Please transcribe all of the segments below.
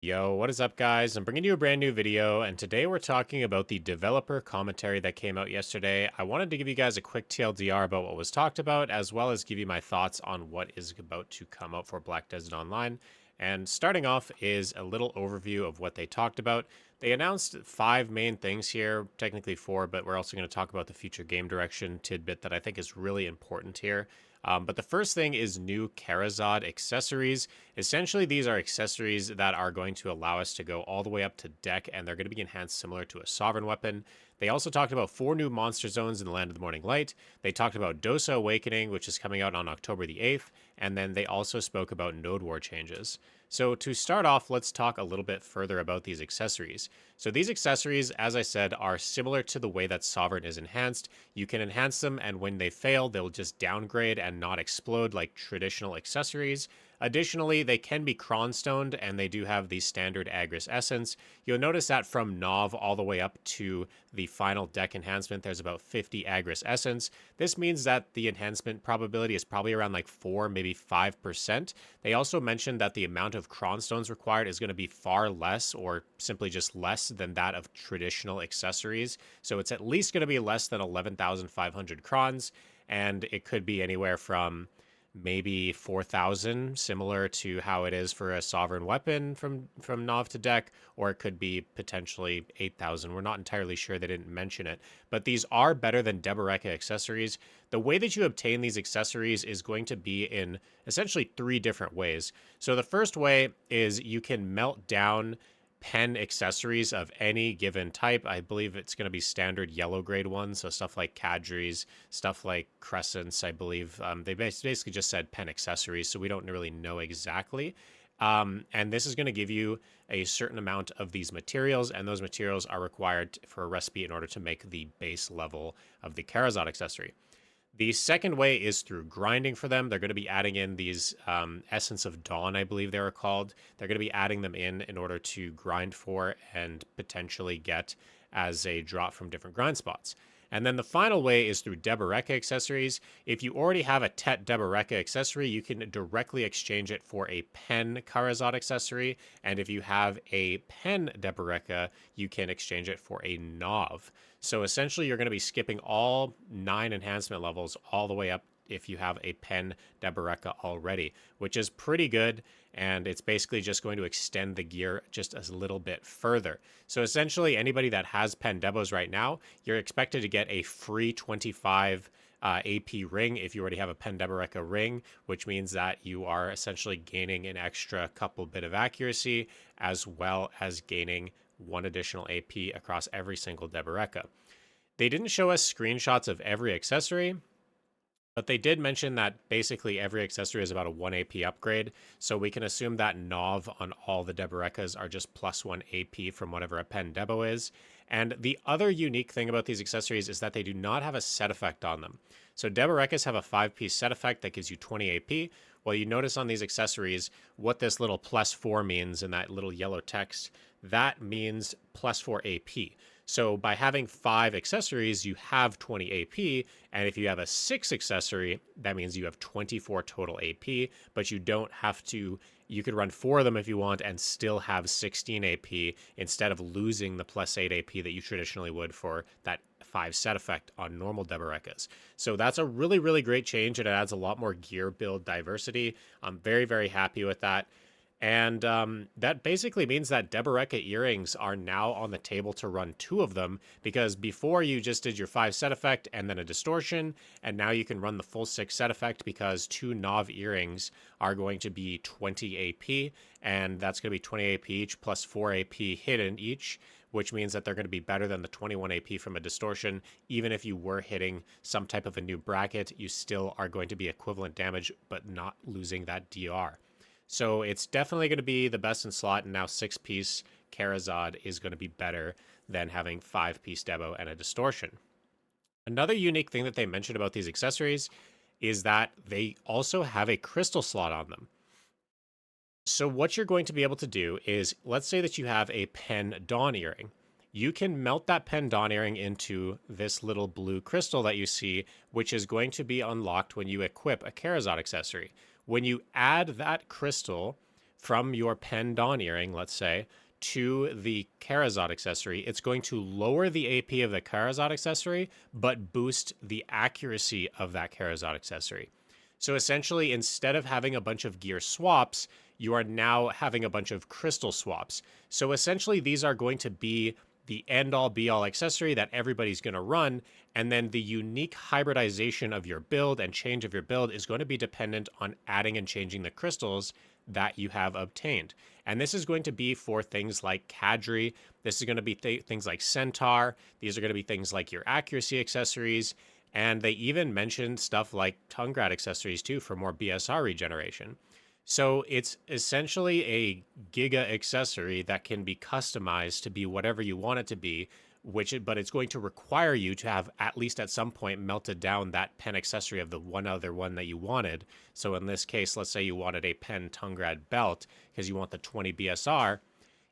Yo, what is up, guys? I'm bringing you a brand new video, and today we're talking about the developer commentary that came out yesterday. I wanted to give you guys a quick TLDR about what was talked about, as well as give you my thoughts on what is about to come out for Black Desert Online. And starting off is a little overview of what they talked about. They announced five main things here, technically four, but we're also going to talk about the future game direction tidbit that I think is really important here. But the first thing is new Karazad accessories. Essentially, these are accessories that are going to allow us to go all the way up to deck, and they're going to be enhanced similar to a Sovereign weapon. They also talked about four new monster zones in the Land of the Morning Light. They talked about Dosa Awakening, which is coming out on October the 8th, and then they also spoke about Node War changes. So to start off, let's talk a little bit further about these accessories. So these accessories, as I said, are similar to the way that Sovereign is enhanced. You can enhance them, and when they fail, they'll just downgrade and not explode like traditional accessories. Additionally, they can be cron-stoned, and they do have the standard Agris Essence. You'll notice that from Nov all the way up to the final deck enhancement, there's about 50 Agris Essence. This means that the enhancement probability is probably around like 4, maybe 5%. They also mentioned that the amount of cron-stones required is going to be far less, or simply just less than that of traditional accessories. So it's at least going to be less than 11,500 crons, and it could be anywhere from maybe 4,000, similar to how it is for a sovereign weapon from Nov to deck, or it could be potentially 8,000. We're not entirely sure. They didn't mention it, but these are better than Deboreka accessories. The way that you obtain these accessories is going to be in essentially three different ways. So the first way is you can melt down pen accessories of any given type. I believe it's going to be standard yellow grade ones, so stuff like cadres, stuff like crescents. I believe they basically just said pen accessories, so we don't really know exactly. And this is going to give you a certain amount of these materials, and those materials are required for a recipe in order to make the base level of the Karazad accessory. The second way is through grinding for them. They're going to be adding in these Essence of Dawn, I believe they were called. They're going to be adding them in order to grind for and potentially get as a drop from different grind spots. And then the final way is through Deboreka accessories. If you already have a Tet Deboreka accessory, you can directly exchange it for a Pen Karazad accessory. And if you have a Pen Deboreka, you can exchange it for a Nov. So essentially, you're going to be skipping all 9 enhancement levels all the way up if you have a Pen Deboreka already, which is pretty good. And it's basically just going to extend the gear just a little bit further. So essentially, anybody that has Pen Debos right now, you're expected to get a free 25 AP ring if you already have a Pen Deboreka ring, which means that you are essentially gaining an extra couple bit of accuracy, as well as gaining one additional AP across every single Deboreka. They didn't show us screenshots of every accessory, but they did mention that basically every accessory is about a 1 AP upgrade, so we can assume that Nov on all the Deborekas are just plus 1 AP from whatever a Pen Debo is. And the other unique thing about these accessories is that they do not have a set effect on them. So Deborekas have a 5-piece set effect that gives you 20 AP. Well, you notice on these accessories what this little plus 4 means in that little yellow text. That means plus 4 AP. So by having 5 accessories, you have 20 AP, and if you have a 6 accessory, that means you have 24 total AP, but you don't have to, you could run 4 of them if you want and still have 16 AP instead of losing the plus 8 AP that you traditionally would for that 5 set effect on normal Deberekas. So that's a really, really great change, and it adds a lot more gear build diversity. I'm very, very happy with that. And that basically means that Deboreka earrings are now on the table to run 2 of them, because before you just did your 5 set effect and then a distortion, and now you can run the full 6 set effect because 2 Nov earrings are going to be 20 AP, and that's going to be 20 AP each plus 4 AP hidden each, which means that they're going to be better than the 21 AP from a distortion. Even if you were hitting some type of a new bracket, you still are going to be equivalent damage, but not losing that DR. So it's definitely going to be the best in slot, and now 6-piece Karazad is going to be better than having 5-piece Debo and a distortion. Another unique thing that they mentioned about these accessories is that they also have a crystal slot on them. So what you're going to be able to do is, let's say that you have a Pen Dawn earring. You can melt that Pen Dawn earring into this little blue crystal that you see, which is going to be unlocked when you equip a Karazad accessory. When you add that crystal from your pen dawn earring, let's say, to the Karazad accessory, it's going to lower the AP of the Karazad accessory, but boost the accuracy of that Karazad accessory. So essentially, instead of having a bunch of gear swaps, you are now having a bunch of crystal swaps. So essentially, these are going to be the end all be all accessory that everybody's going to run. And then the unique hybridization of your build and change of your build is going to be dependent on adding and changing the crystals that you have obtained. And this is going to be for things like Kadri. This is going to be things like Centaur. These are going to be things like your accuracy accessories. And they even mentioned stuff like Tungrad accessories too for more BSR regeneration. So it's essentially a Giga accessory that can be customized to be whatever you want it to be, but it's going to require you to have at least at some point melted down that pen accessory of the one other one that you wanted. So in this case, let's say you wanted a pen Tungrad belt because you want the 20 BSR,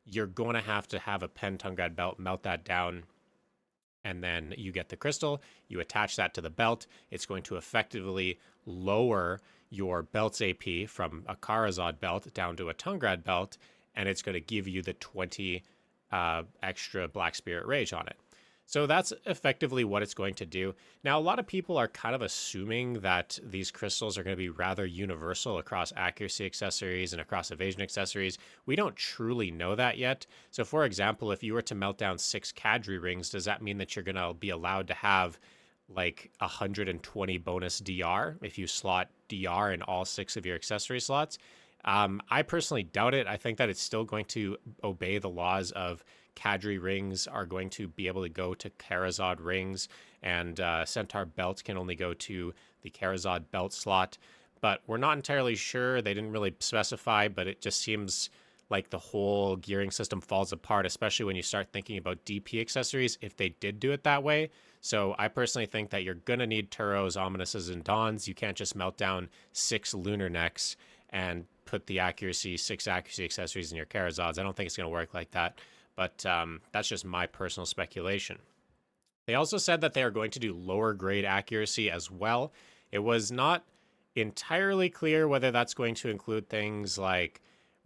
you're going to have a pen Tungrad belt, melt that down, and then you get the crystal, you attach that to the belt. It's going to effectively lower your belt's AP from a Karazad belt down to a Tungrad belt, and it's going to give you the 20 extra Black Spirit Rage on it. So that's effectively what it's going to do. Now, a lot of people are kind of assuming that these crystals are going to be rather universal across accuracy accessories and across evasion accessories. We don't truly know that yet. So for example, if you were to melt down 6 Kadri rings, does that mean that you're going to be allowed to have like 120 bonus DR if you slot DR in all 6 of your accessory slots? I personally doubt it. I think that it's still going to obey the laws of Kadri rings are going to be able to go to Karazad rings, and Centaur belt can only go to the Karazad belt slot. But we're not entirely sure. They didn't really specify, but it just seems like the whole gearing system falls apart, especially when you start thinking about DP accessories if they did do it that way. So I personally think that you're going to need Turos, Omninuses, and Dawns. You can't just melt down 6 Lunar Necks and put the 6 accuracy accessories in your Karazads. I don't think it's going to work like that, but that's just my personal speculation. They also said that they are going to do lower grade accuracy as well. It was not entirely clear whether that's going to include things like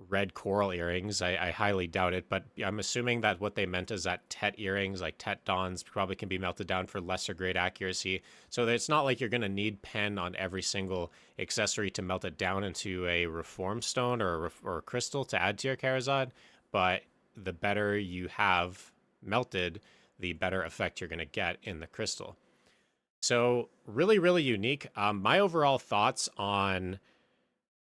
red coral earrings. I highly doubt it, but I'm assuming that what they meant is that Tet earrings, like Tet Dawns, probably can be melted down for lesser grade accuracy. So that it's not like you're going to need pen on every single accessory to melt it down into a reform stone or a crystal to add to your Karazad, but the better you have melted, the better effect you're going to get in the crystal. So really, really unique. My overall thoughts on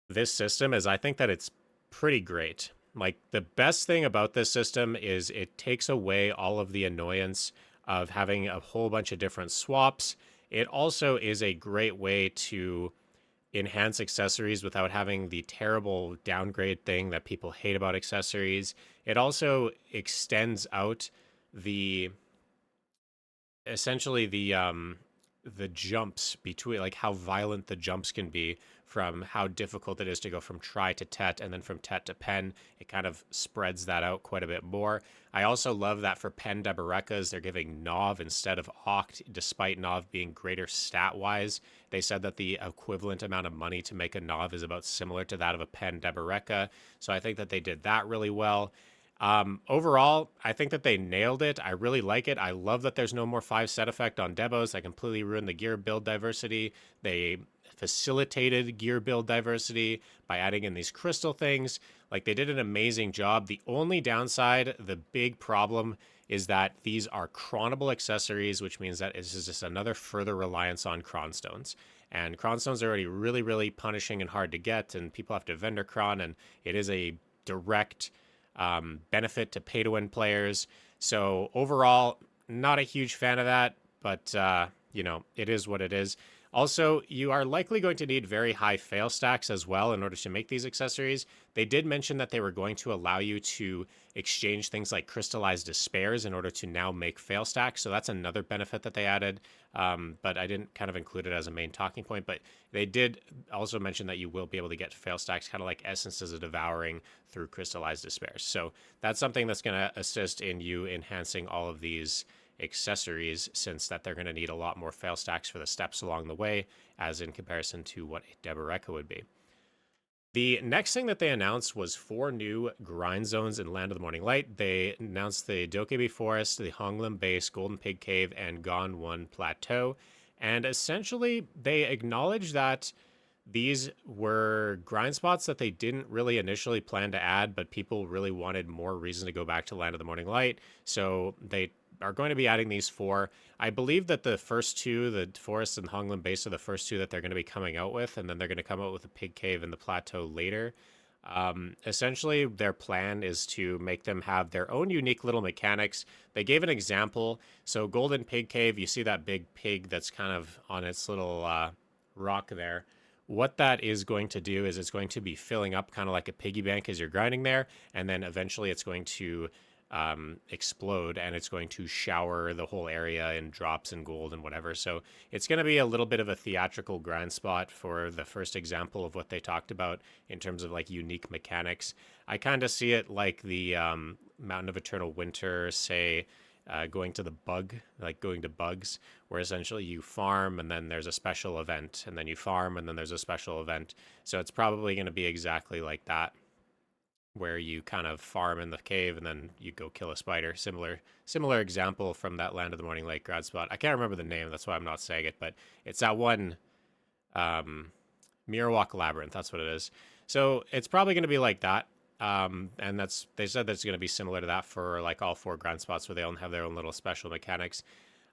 this system is I think that it's pretty great. Like the best thing about this system is it takes away all of the annoyance of having a whole bunch of different swaps. It also is a great way to enhance accessories without having the terrible downgrade thing that people hate about accessories. It also extends out the essentially the jumps between, like how violent the jumps can be from how difficult it is to go from Tri to Tet and then from Tet to Pen. It kind of spreads that out quite a bit more. I also love that for Pen Debarekas, they're giving Nov instead of Oct, despite Nov being greater stat-wise. They said that the equivalent amount of money to make a Nov is about similar to that of a Pen Debareka. So I think that they did that really well. Overall, I think that they nailed it. I really like it. I love that there's no more 5 set effect on Debos. That completely ruined the gear build diversity. They facilitated gear build diversity by adding in these crystal things. Like they did an amazing job. The only downside, the big problem, is that these are chronable accessories, which means that this is just another further reliance on chronstones. And chronstones are already really, really punishing and hard to get, and people have to vendor chron, and it is a direct benefit to pay to win players. So overall, not a huge fan of that, but it is what it is. Also, you are likely going to need very high fail stacks as well in order to make these accessories. They did mention that they were going to allow you to exchange things like crystallized despairs in order to now make fail stacks. So that's another benefit that they added, but I didn't kind of include it as a main talking point. But they did also mention that you will be able to get fail stacks, kind of like Essences of Devouring through crystallized despairs. So that's something that's going to assist in you enhancing all of these accessories, since that they're going to need a lot more fail stacks for the steps along the way, as in comparison to what a Debareka would be. The next thing that they announced was 4 new grind zones in Land of the Morning Light. They announced the Dokkaebi Forest, the Honglim Base, Golden Pig Cave, and Gon 1 Plateau. And essentially, they acknowledged that these were grind spots that they didn't really initially plan to add, but people really wanted more reason to go back to Land of the Morning Light. So they are going to be adding these 4. I believe that the first 2, the Forest and Honglim Base, are the first 2 that they're going to be coming out with, and then they're going to come out with the Pig Cave and the Plateau later. Essentially, their plan is to make them have their own unique little mechanics. They gave an example. So, Golden Pig Cave, you see that big pig that's kind of on its little rock there. What that is going to do is it's going to be filling up kind of like a piggy bank as you're grinding there, and then eventually it's going to explode and it's going to shower the whole area in drops and gold and whatever. So it's going to be a little bit of a theatrical grind spot for the first example of what they talked about in terms of like unique mechanics. I kind of see it like the Mountain of Eternal Winter, say, going to the bug, like going to bugs, where essentially you farm and then there's a special event, and then you farm and then there's a special event. So it's probably going to be exactly like that, where you kind of farm in the cave and then you go kill a spider. Similar example from that Land of the Morning Light grad spot. I can't remember the name, that's why I'm not saying it, but it's that one Mirrorwalk Labyrinth, that's what it is. So it's probably going to be like that. And they said that's going to be similar to that for like all 4 grind spots, where they all have their own little special mechanics.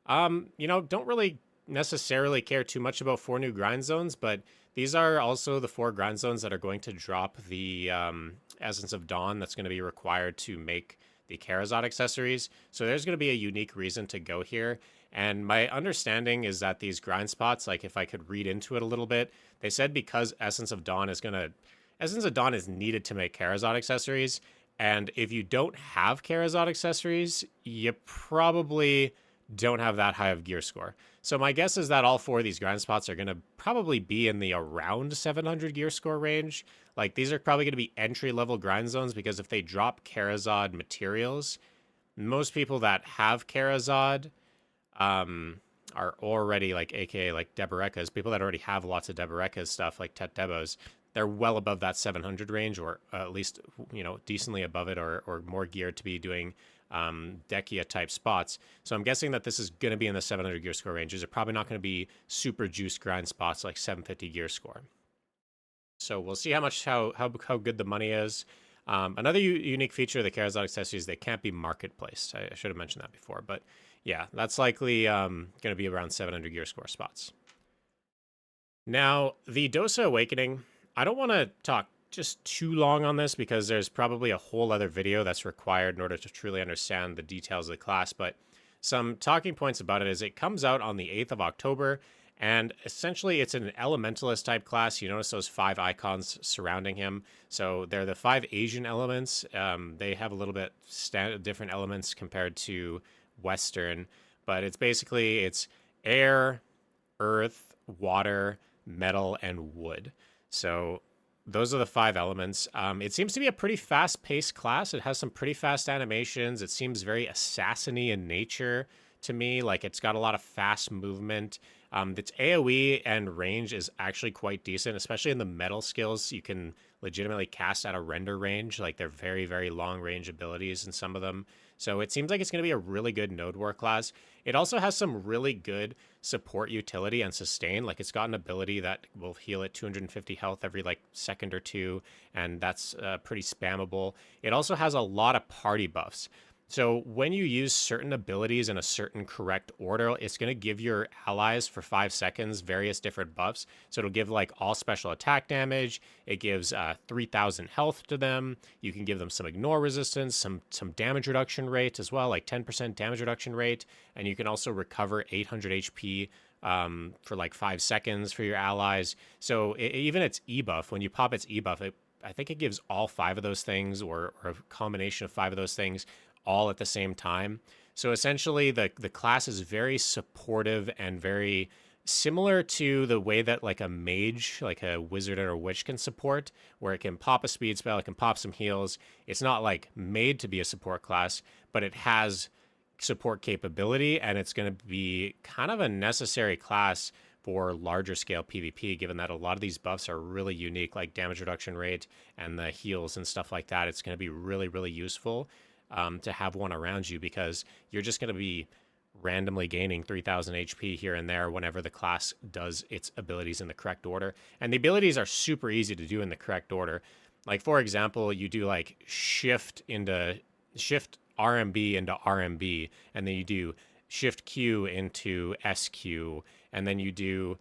Don't really necessarily care too much about 4 new grind zones, but these are also the 4 grind zones that are going to drop the Essence of Dawn that's going to be required to make the Karazot accessories. So there's going to be a unique reason to go here. And my understanding is that these grind spots, like if I could read into it a little bit, they said because Essence of Dawn is needed to make Karazot accessories. And if you don't have Karazot accessories, you probably don't have that high of gear score. So my guess is that all 4 of these grind spots are going to probably be in the around 700 gear score range. Like these are probably going to be entry level grind zones, because if they drop Karazot materials, most people that have Karazot are already like, aka like Deberekas, people that already have lots of Deberekas stuff like Tet Debos, they're well above that 700 range, or at least, decently above it, or more geared to be doing Dekia type spots. So I'm guessing that this is going to be in the 700 gear score range. These are probably not going to be super juice grind spots like 750 gear score. So we'll see how good the money is. Another unique feature of the Karazot accessories, they can't be marketplaced. I should have mentioned that before, but yeah, that's likely going to be around 700 gear score spots. Now, the Dosa Awakening, I don't want to talk just too long on this, because there's probably a whole other video that's required in order to truly understand the details of the class, but some talking points about it is it comes out on the 8th of October, and essentially it's an elementalist type class. You notice those 5 icons surrounding him. So they're the 5 Asian elements. They have a little bit different elements compared to Western, but it's air, earth, water, metal, and wood. So those are the 5 elements. It seems to be a pretty fast-paced class. It has some pretty fast animations. It seems very assassin-y in nature to me. Like, it's got a lot of fast movement. Its AoE and range is actually quite decent, especially in the metal skills. You can legitimately cast at a render range. Like, they're very, very long-range abilities in some of them. So it seems like it's going to be a really good node war class. It also has some really good support utility and sustain. Like, it's got an ability that will heal at 250 health every like second or 2, and that's pretty spammable. It also has a lot of party buffs. So when you use certain abilities in a certain correct order, it's going to give your allies for 5 seconds various different buffs. So it'll give like all special attack damage. It gives 3,000 health to them. You can give them some ignore resistance, some damage reduction rate as well, like 10% damage reduction rate. And you can also recover 800 HP for like 5 seconds for your allies. So even its E-buff, when you pop its E-buff, I think it gives all 5 of those things, or a combination of 5 of those things, all at the same time. So essentially the class is very supportive and very similar to the way that like a mage, like a wizard or a witch can support, where it can pop a speed spell, it can pop some heals. It's not like made to be a support class, but it has support capability, and it's going to be kind of a necessary class for larger scale PvP, given that a lot of these buffs are really unique, like damage reduction rate and the heals and stuff like that. It's going to be really, really useful to have one around you, because you're just going to be randomly gaining 3000 HP here and there whenever the class does its abilities in the correct order. And the abilities are super easy to do in the correct order. Like, for example, you do like shift RMB into RMB, and then you do shift Q into SQ, and then you do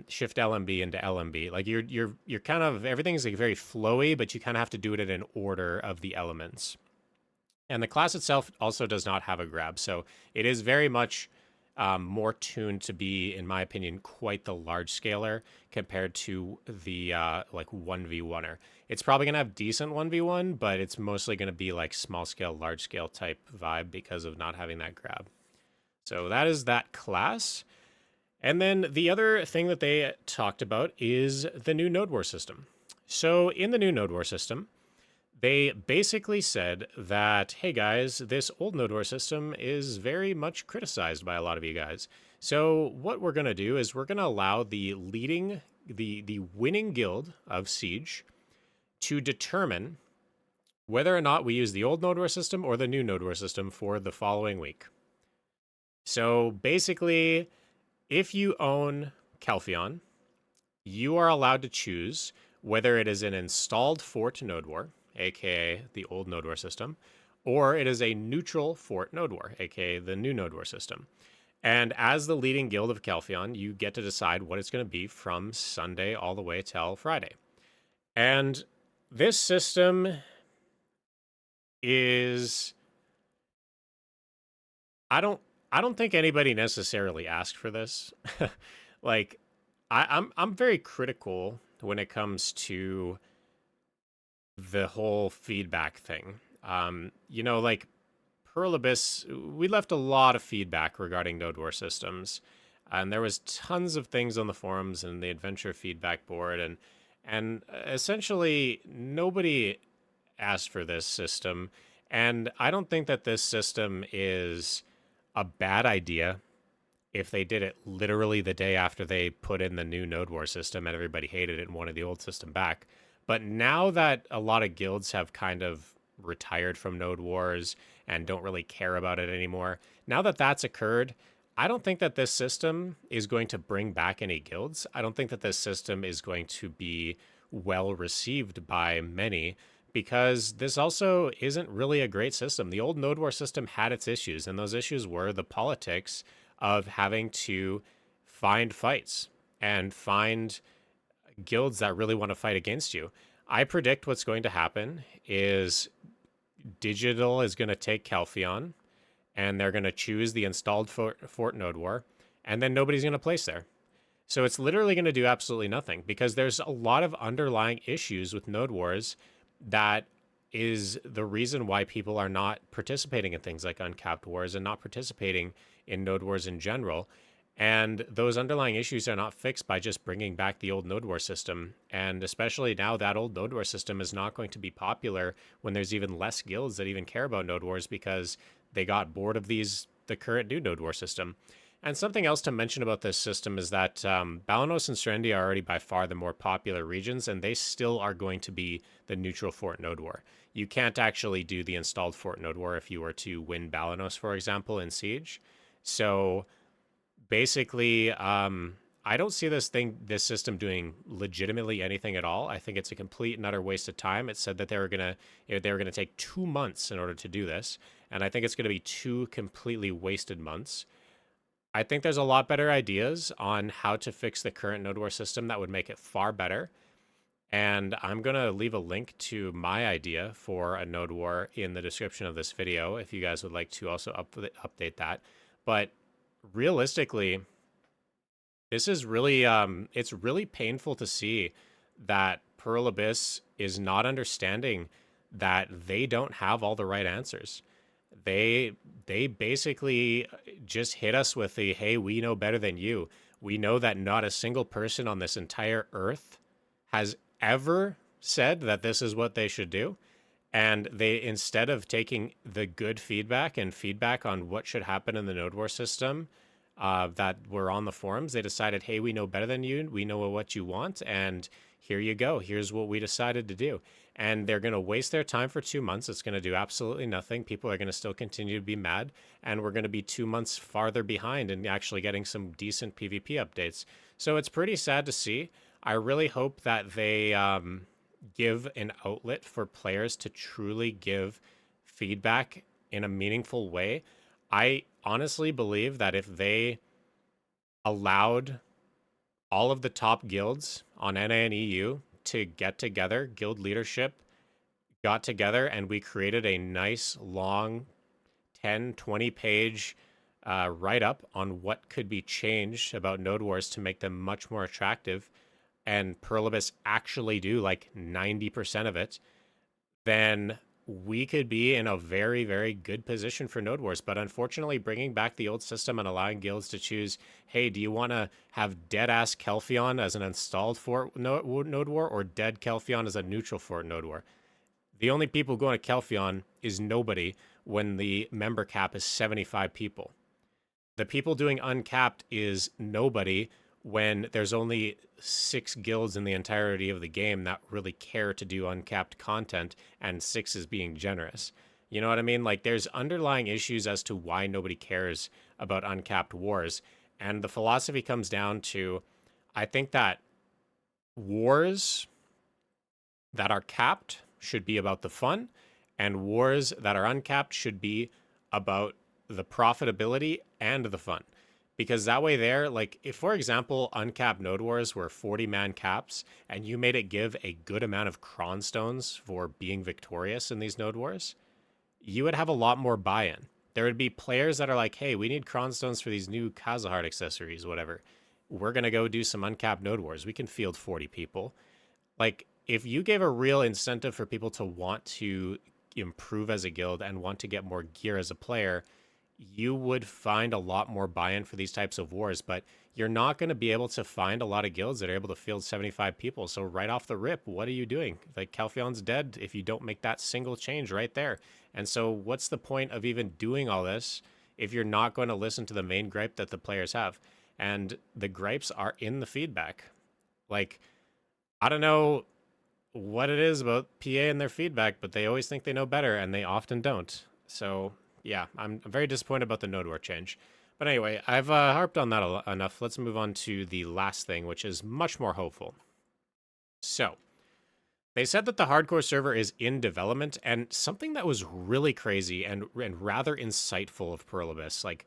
shift LMB into LMB. Like, you're kind of, everything's like very flowy, but you kind of have to do it in an order of the elements. And the class itself also does not have a grab, so it is very much more tuned to be, in my opinion, quite the large scaler compared to the like 1v1er. It's probably gonna have decent 1v1, but it's mostly gonna be like small scale, large scale type vibe because of not having that grab. So that is that class. And then the other thing that they talked about is the new Node War system. So in the new Node War system, they basically said that, hey guys, this old Node War system is very much criticized by a lot of you guys. So what we're going to do is we're going to allow the winning guild of Siege to determine whether or not we use the old Node War system or the new Node War system for the following week. So basically, if you own Calpheon, you are allowed to choose whether it is an installed fort Node War, aka the old Node War system, or it is a neutral fort Node War, aka the new Node War system. And as the leading guild of Calpheon, you get to decide what it's going to be from Sunday all the way till Friday. And this system is, I don't think anybody necessarily asked for this. Like, I'm very critical when it comes to the whole feedback thing. Like Pearl Abyss, we left a lot of feedback regarding Node War systems, and there was tons of things on the forums and the adventure feedback board, and essentially nobody asked for this system. And I don't think that this system is a bad idea if they did it literally the day after they put in the new Node War system and everybody hated it and wanted the old system back. But now that a lot of guilds have kind of retired from Node Wars and don't really care about it anymore, now that that's occurred, I don't think that this system is going to bring back any guilds. I don't think that this system is going to be well received by many, because this also isn't really a great system. The old Node War system had its issues, and those issues were the politics of having to find fights and find guilds that really want to fight against you. I predict what's going to happen is Digital is going to take Calpheon, and they're going to choose the installed fort Node War, and then nobody's going to place there. So it's literally going to do absolutely nothing, because there's a lot of underlying issues with Node Wars that is the reason why people are not participating in things like Uncapped Wars and not participating in Node Wars in general. And those underlying issues are not fixed by just bringing back the old Node War system. And especially now, that old Node War system is not going to be popular when there's even less guilds that even care about Node Wars, because they got bored of the current new Node War system. And something else to mention about this system is that Balanos and Serendia are already by far the more popular regions, and they still are going to be the neutral fort Node War. You can't actually do the installed fort Node War if you were to win Balanos, for example, in Siege. So basically, I don't see this system doing legitimately anything at all. I think it's a complete and utter waste of time. It said that they were gonna take 2 months in order to do this, and I think it's gonna be 2 completely wasted months. I think there's a lot better ideas on how to fix the current Node War system that would make it far better. And I'm going to leave a link to my idea for a Node War in the description of this video if you guys would like to also update that. But realistically, this is really, it's really painful to see that Pearl Abyss is not understanding that they don't have all the right answers. They basically just hit us with the, hey, we know better than you. We know that not a single person on this entire earth has ever said that this is what they should do. And they, instead of taking the good feedback and feedback on what should happen in the Node War system, that were on the forums. They decided, hey, we know better than you. We know what you want. And here you go. Here's what we decided to do. And they're going to waste their time for 2 months. It's going to do absolutely nothing. People are going to still continue to be mad. And we're going to be 2 months farther behind in actually getting some decent PvP updates. So it's pretty sad to see. I really hope that they give an outlet for players to truly give feedback in a meaningful way. I honestly believe that if they allowed all of the top guilds on NA and EU to get together, guild leadership got together, and we created a nice long 10, 20 page write up on what could be changed about Node Wars to make them much more attractive, and Perlibus actually do like 90% of it, then we could be in a very, very good position for Node Wars. But unfortunately, bringing back the old system and allowing guilds to choose, hey, do you want to have dead ass Kelphion as an installed fort Node War or dead Kelphion as a neutral fort Node War? The only people going to Kelphion is nobody when the member cap is 75 people. The people doing uncapped is nobody when there's only 6 guilds in the entirety of the game that really care to do uncapped content, and 6 is being generous. You know what I mean? Like, there's underlying issues as to why nobody cares about uncapped wars. And the philosophy comes down to, I think that wars that are capped should be about the fun, and wars that are uncapped should be about the profitability and the fun. Because that way, there, like, if, for example, uncapped node wars were 40-man caps and you made it give a good amount of cron stones for being victorious in these node wars, you would have a lot more buy-in. There would be players that are like, hey, we need cron stones for these new Kazahart accessories, whatever. We're going to go do some uncapped node wars. We can field 40 people. Like, if you gave a real incentive for people to want to improve as a guild and want to get more gear as a player, you would find a lot more buy-in for these types of wars. But you're not going to be able to find a lot of guilds that are able to field 75 people. So right off the rip, what are you doing? Like, Calphion's dead if you don't make that single change right there. And so what's the point of even doing all this if you're not going to listen to the main gripe that the players have? And the gripes are in the feedback. Like, I don't know what it is about PA and their feedback, but they always think they know better, and they often don't. So yeah, I'm very disappointed about the node war change. But anyway, I've harped on that enough. Let's move on to the last thing, which is much more hopeful. So they said that the hardcore server is in development, and something that was really crazy and rather insightful of Perlibus. Like,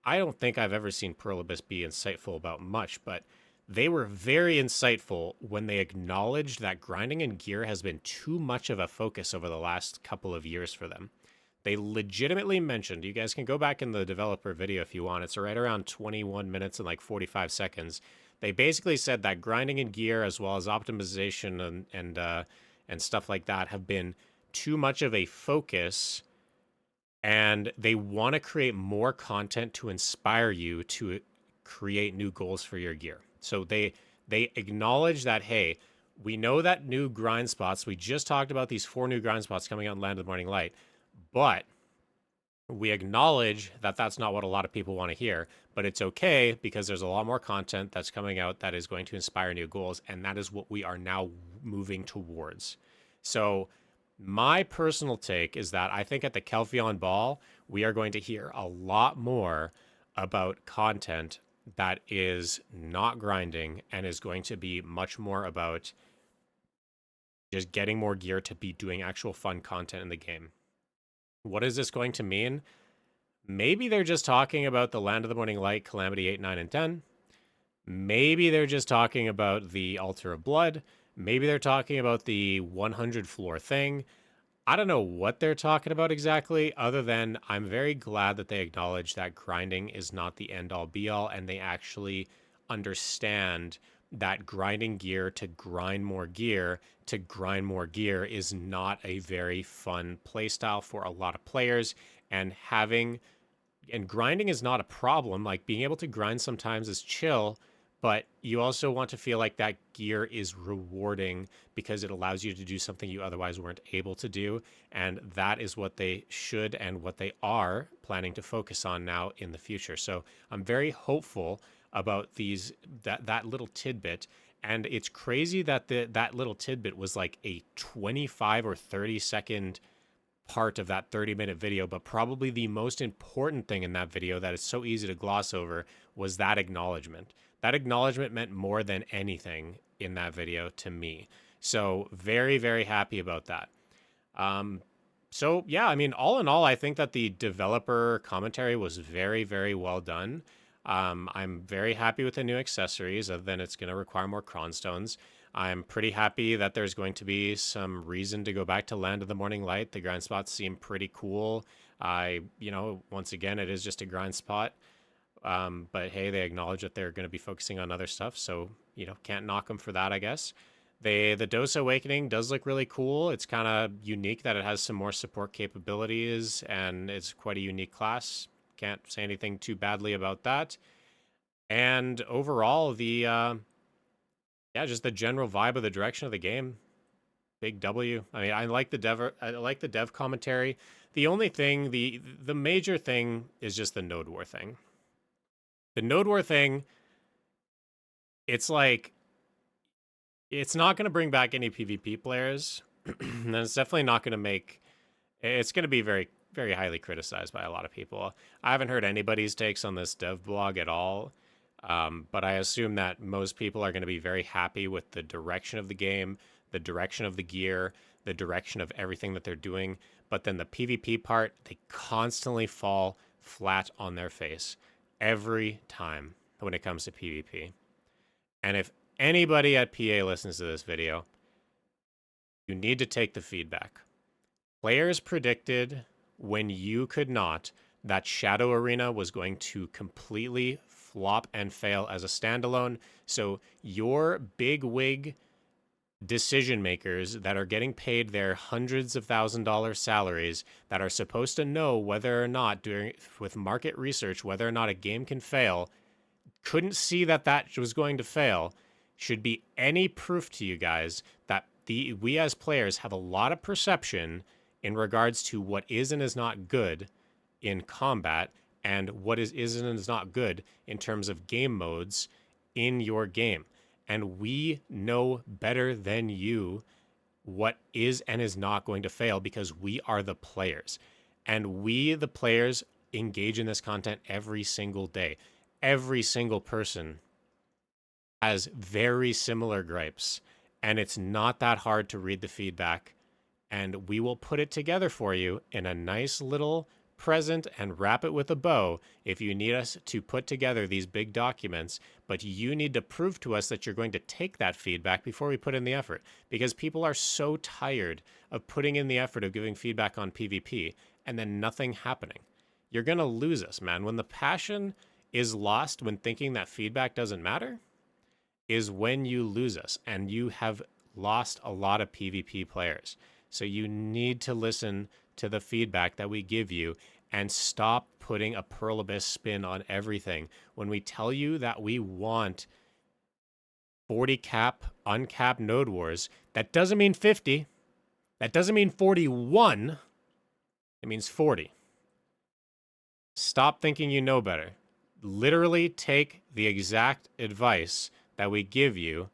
I don't think I've ever seen Perlibus be insightful about much, but they were very insightful when they acknowledged that grinding and gear has been too much of a focus over the last couple of years for them. They legitimately mentioned, you guys can go back in the developer video if you want, it's right around 21 minutes and like 45 seconds. They basically said that grinding and gear, as well as optimization and stuff like that, have been too much of a focus, and they want to create more content to inspire you to create new goals for your gear. So they acknowledge that, hey, we know that new grind spots, we just talked about these 4 new grind spots coming out in Land of the Morning Light, but we acknowledge that that's not what a lot of people want to hear, but it's okay because there's a lot more content that's coming out that is going to inspire new goals, and that is what we are now moving towards. So my personal take is that I think at the Kelphion Ball, we are going to hear a lot more about content that is not grinding and is going to be much more about just getting more gear to be doing actual fun content in the game. What is this going to mean? Maybe they're just talking about the Land of the Morning Light, Calamity 8, 9, and 10. Maybe they're just talking about the Altar of Blood. Maybe they're talking about the 100 floor thing. I don't know what they're talking about exactly, other than I'm very glad that they acknowledge that grinding is not the end-all be-all, and they actually understand that grinding gear to grind more gear to grind more gear is not a very fun playstyle for a lot of players, and grinding is not a problem. Like, being able to grind sometimes is chill, but you also want to feel like that gear is rewarding because it allows you to do something you otherwise weren't able to do. And that is what they should and what they are planning to focus on now in the future. So I'm very hopeful about that little tidbit. And it's crazy that that little tidbit was like a 25 or 30-second part of that 30-minute video, but probably the most important thing in that video that is so easy to gloss over was that acknowledgement. That acknowledgement meant more than anything in that video to me. So very, very happy about that. So yeah, I mean, all in all, I think that the developer commentary was very, very well done. I'm very happy with the new accessories, other than it's going to require more cronstones. I'm pretty happy that there's going to be some reason to go back to Land of the Morning Light. The grind spots seem pretty cool. Once again, it is just a grind spot. But hey, they acknowledge that they're going to be focusing on other stuff, so can't knock them for that, I guess. The Dosa Awakening does look really cool. It's kind of unique that it has some more support capabilities, and it's quite a unique class. Can't say anything too badly about that. And overall, just the general vibe of the direction of the game, big W. I mean, I like the dev commentary. The only thing, the major thing is just the node war thing. The node war thing, it's like, it's not going to bring back any PvP players. And it's definitely not going to make, it's going to be very, very highly criticized by a lot of people. I haven't heard anybody's takes on this dev blog at all. But I assume that most people are going to be very happy with the direction of the game, the direction of the gear, the direction of everything that they're doing. But then the PvP part, they constantly fall flat on their face every time when it comes to PvP. And if anybody at PA listens to this video, you need to take the feedback. Players predicted when you could not that Shadow Arena was going to completely flop and fail as a standalone. So your big wig decision makers that are getting paid their hundreds of $1,000 salaries, that are supposed to know whether or not, with market research, whether or not a game can fail, couldn't see that was going to fail, should be any proof to you guys that we as players have a lot of perception in regards to what is and is not good in combat, and what is and is not good in terms of game modes in your game. And we know better than you what is and is not going to fail, because we are the players. And we, the players, engage in this content every single day. Every single person has very similar gripes, and it's not that hard to read the feedback, and we will put it together for you in a nice little present and wrap it with a bow if you need us to put together these big documents. But you need to prove to us that you're going to take that feedback before we put in the effort, because people are so tired of putting in the effort of giving feedback on PvP and then nothing happening. You're going to lose us, man. When the passion is lost, when thinking that feedback doesn't matter, is when you lose us, and you have lost a lot of PvP players. So you need to listen to the feedback that we give you and stop putting a Pearl Abyss spin on everything. When we tell you that we want 40 cap, uncapped node wars, that doesn't mean 50. That doesn't mean 41. It means 40. Stop thinking you know better. Literally take the exact advice that we give you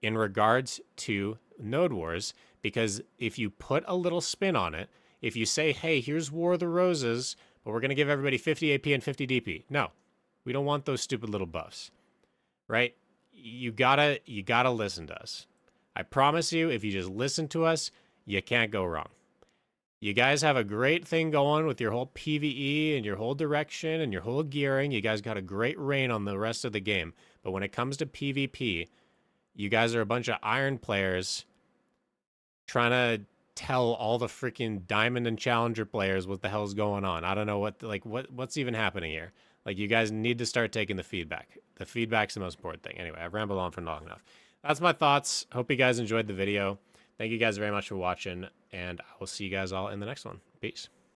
in regards to node wars, because if you put a little spin on it, if you say, hey, here's War of the Roses, but we're going to give everybody 50 AP and 50 DP. No, we don't want those stupid little buffs, right? You gotta listen to us. I promise you, if you just listen to us, you can't go wrong. You guys have a great thing going with your whole PvE and your whole direction and your whole gearing. You guys got a great reign on the rest of the game. But when it comes to PvP, you guys are a bunch of iron players trying to tell all the freaking diamond and challenger players what the hell's going on. I don't know what's even happening here. Like, you guys need to start taking the feedback. The feedback's the most important thing. Anyway, I've rambled on for long enough. That's my thoughts. Hope you guys enjoyed the video. Thank you guys very much for watching, and I will see you guys all in the next one. Peace.